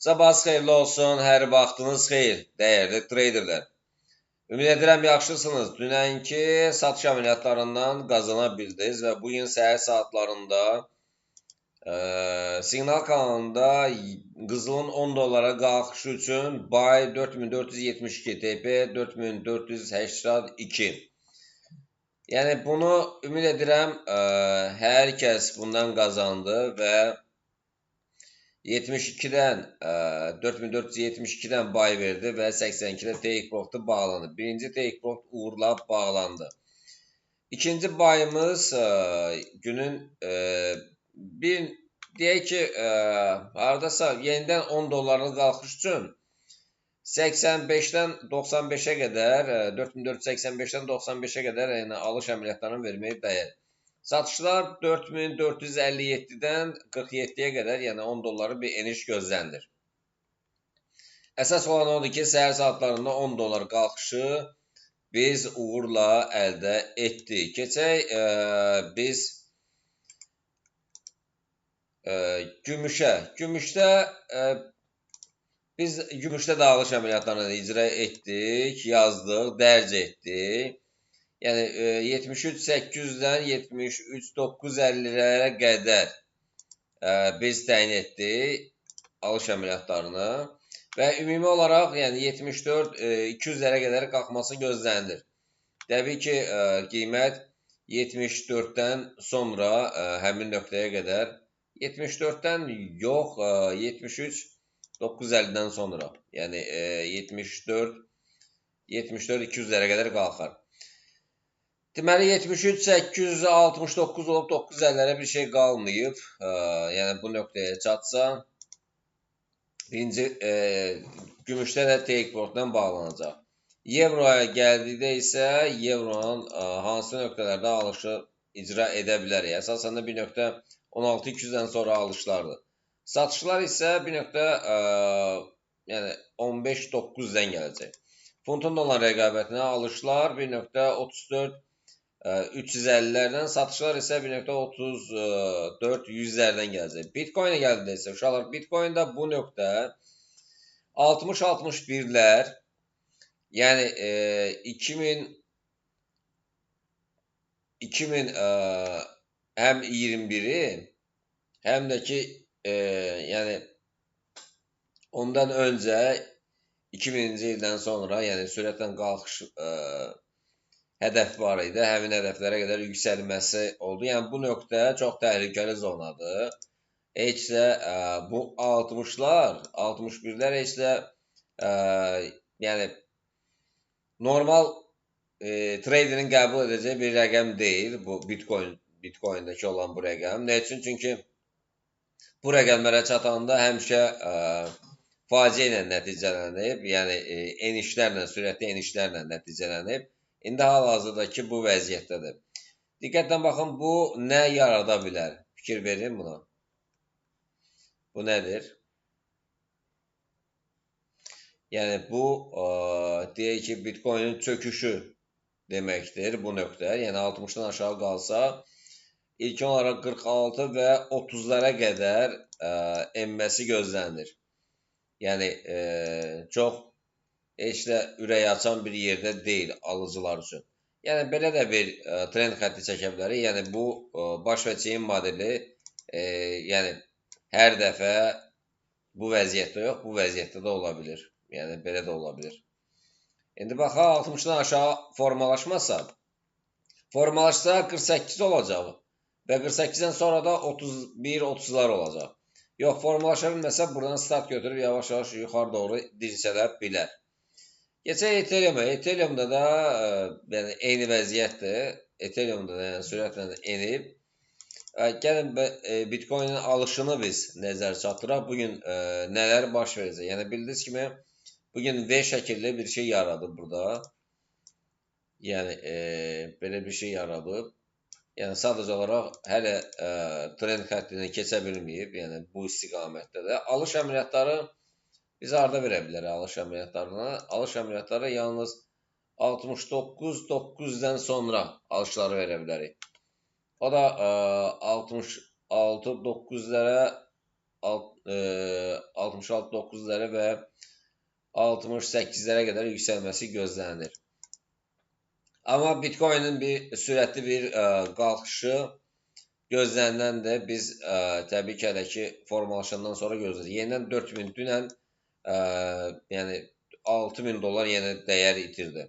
Sabahınız xeyirli olsun, hər vaxtınız xeyir, dəyərli treyderlər. Ümid edirəm yaxşısınız. Dünənki satış əməliyyatlarından qazana bildiniz və bugün səhər saatlarında Siqnal kanalında qızılın 10 dollara qalxışı üçün buy 4472, TP 4482. Yəni bunu ümid edirəm hər kəs bundan qazandı və 72-dən 4472-dən buy verdi və 82-də take profit bağlandı. Birinci take profit uğurla bağlandı. İkinci buy'ımız günün bir deyək ki, hardasa yenidən 10 dollarlı qalxış üçün 85-dən 95-ə qədər, 4485-dən 95-ə qədər yəni alış əməliyyatlarını verməyə dəyər. Satışlar 4457-dən 47-yə qədər, yəni 10 dolları bir eniş gözlənilir. Əsas olan odur ki, səhər saatlarında 10 dollar qalxışı biz uğurla əldə etdik. Keçək biz gümüşə. Biz gümüşdə də alış əməliyyatlarını icra etdik, yazdıq, dərc etdik. Yəni 73.800-dən 73.950-lərə qədər biz təyin etdik alış əməliyyatlarını və ümumi olaraq yəni 74.200-lərə qədər qalxması gözlənilir. Təbii ki, qiymət 74-dən sonra həmin nöqtəyə qədər 74-dən yox, 73.950-dən sonra, yəni 74-200-lərə qədər qalxar. Deməli 73.869 olub 950-lərə bir şey qalmayıb. Yəni bu nöqtəyə çatsa, birinci gümüşdə də take profitlə bağlanacaq. Evroya gəldikdə isə evronun hansı nöqtələrdə alışı icra edə bilərik? Əsasən də bir nöqtə 16.200-dən sonra alışlardır. Satışlar isə bir nöqtə yəni 15.900-dən gələcək. Funtun dollar rəqabətinə alışlar bir nöqtə 34 350-lərdən, satışlar isə 1.34-100-lərdən gələcək. Bitcoin-ə gəldikdə isə uşaqlar, Bitcoin-də bu nöqtə 60-61-lər, yəni 2000 həm 21-i, həm də ki yəni ondan öncə 2000-ci ildən sonra, yəni sürətlə qalxış hədəf var idi. Həmin hədəflərə qədər yüksəlməsi oldu. Yəni bu nöqtə çox təhlükəli zonadır. Heç də bu 60-lar, 61-lər heç də yəni normal traderin qəbul edəcəyi bir rəqəm deyil. Bu Bitcoin-dəki olan bu rəqəm. Nə üçün? Çünki bu rəqəmlərə çatanda həmişə faciə ilə nəticələnib. Yəni enişlərlə, sürətli enişlərlə nəticələnib. İndi hal-hazırdakı bu vəziyyətdədir. Diqqətlə baxın, bu nə yarada bilər? Fikir verin buna. Bu nədir? Yəni bu, deyək ki, Bitcoin-in çöküşü deməkdir bu nöqtə. Yəni 60-dan aşağı qalsa, ilkin olaraq 46 və 30-lara qədər enməsi gözlənilir. Yəni çox heç də ürək açan bir yerdə deyil alıcılar üçün. Yəni belə də bir trend xətti çəkə bilərik. Yəni bu baş və çeyin modeli yəni hər dəfə bu vəziyyətdə yox, bu vəziyyətdə də ola bilir. Yəni belə də ola bilir. İndi baxaq 60-dan aşağı formalaşmasa, formalaşsa 48 olacaq və 48-dən sonra da 31-30-lar olacaq. Yox, formalaşa bilməsə buradan start götürüb yavaş-yavaş yuxarı doğru dirçələ bilər. Keçək Ethereum-a. Ethereum-da da yəni eyni vəziyyətdir. Ethereum-da da yəni sürətlə enib. Gəlin Bitcoin-in alışını biz nəzər çatdıraq. Bugün nələr baş verəcək? Yəni bildiyiniz kimi bugün V şəkilli bir şey yaradıb burada. Yəni belə bir şey yaradıb. Yəni sadəcə olaraq hələ trend xəttini keçə bilməyib. Yəni bu istiqamətdə də alış əməliyyatları biz harda verə bilərik alış əməliyyatlarına? Alış əməliyyatları yalnız 69.900-dən sonra alışları verə bilərik. O da 66.900-lərə 66.9'lara və 68'lərə qədər yüksəlməsi gözlənilir. Amma Bitcoin'in sürətli bir qalxışı gözləniləndir. Biz təbii ki, hələ ki formalaşandan sonra gözləyirik. Yenidən 4000 dünən yəni 6000 dollar yenə dəyər itirdi.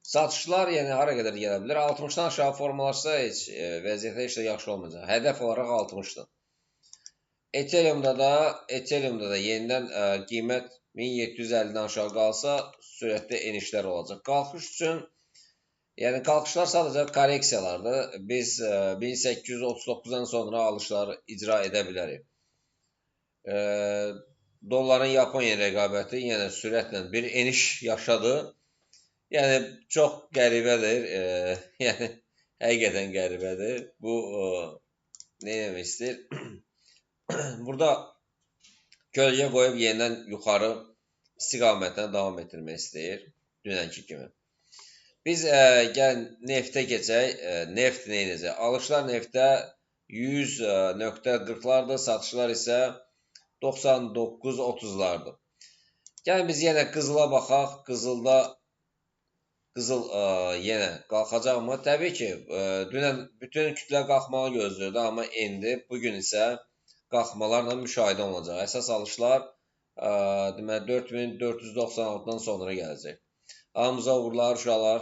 Satışlar yəni hara qədər gələ bilər? 60-dan aşağı formalaşsa heç vəziyyətə heç də yaxşı olmayacaq. Hədəf olaraq 60-dır. Ethereum'da da yenidən qiymət 1750-dən aşağı qalsa sürətli enişlər olacaq. Qalxış üçün yəni qalxışlar sadəcə korreksiyalardır. Biz 1839-dan sonra alışları icra edə bilərik. Dolların Yaponiya rəqabəti yenə sürətlə bir eniş yaşadı. Yəni çox qəribədir. Yəni həqiqətən qəribədir. Bu nə demək istəyir? Burada kölgə qoyub yenidən yuxarı istiqamətlə davam etdirmək istəyir. Dünənki kimi. Biz gəl neftə keçək. Neft neyəcək? Alışlar neftdə 100.40'lardır, satışlar isə 99.30'lardır. Gəlin biz yenə qızıla baxaq. Qızıl yenə qalxacaqmı? Təbii ki, dünən bütün kütlə qalxmağı gözləyirdi, amma endi bugün isə qalxmalarla müşahidə olunacaq. Əsas alışlar deməli 4496-dan sonra gələcək. Hamınıza uğurlar uşaqlar.